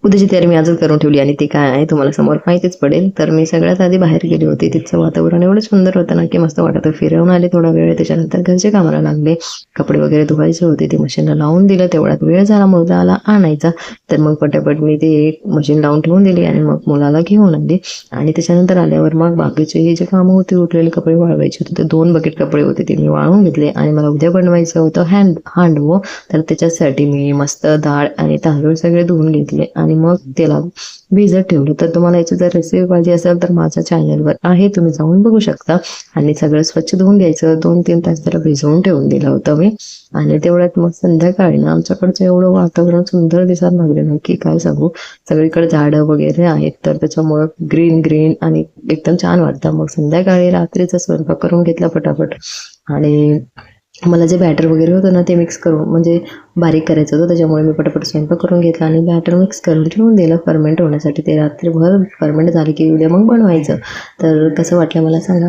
उद्याची तयारी मी आजच करून ठेवली आणि ती काय आहे तुम्हाला समोर माहितीच पडेल. तर मी सगळ्यात आधी बाहेर गेली होती. तिथचं वातावरण एवढं सुंदर होतं ना की मस्त वाटत. फिरवून आले थोडा वेळ, त्याच्यानंतर घरचे कामाला लागले. कपडे वगैरे धुवायचे होते, ते मशीनला लावून दिलं. तेवढ्यात वेळ झाला मुलाला आणायचा, तर मग पटापट मी ते मशीन लावून ठेवून दिली आणि मग मुलाला घेऊन आली. आणि त्याच्यानंतर आल्यावर मग बाकीचे हे जे कामं होते, उरलेले कपडे वाळवायचे होते, ते 2 बकेट कपडे होते ते मी वाळवून घेतले. आणि मला उद्या बनवायचं होतं हांडवं. तर त्याच्यासाठी मी मस्त डाळ आणि तांदूळ सगळे धुवून घेतले आणि मग त्याला भिजत ठेवलं. तर तुम्हाला याची जर रेसिपी पाहिजे असेल तर माझ्या चॅनलवर आहे, तुम्ही जाऊन बघू शकता. आणि सगळं स्वच्छ धुवून घ्यायचं. 2-3 तास त्याला भिजवून ठेवून दिलं होतं मी. आणि तेवढ्यात मग संध्याकाळी ना आमच्याकडचं एवढं वातावरण सुंदर दिसायला लागलं ना की काय सांगू. सगळीकडे झाडं वगैरे आहेत, तर त्याच्यामुळं ग्रीन ग्रीन आणि एकदम छान वाटतं. मग संध्याकाळी रात्रीचा स्वयंपाक करून घेतला पटापट. आणि मला जे बॅटर वगैरे होतं ना ते मिक्स करून म्हणजे बारीक करायचं होतं, त्याच्यामुळे मी पटापट स्वयंपाक करून घेतला आणि बॅटर मिक्स करून ठेवून दिलं फर्मेंट होण्यासाठी. ते रात्रीभर फर्मेंट झाले की उद्या मग बनवायचं. तर कसं वाटलं मला सांगा.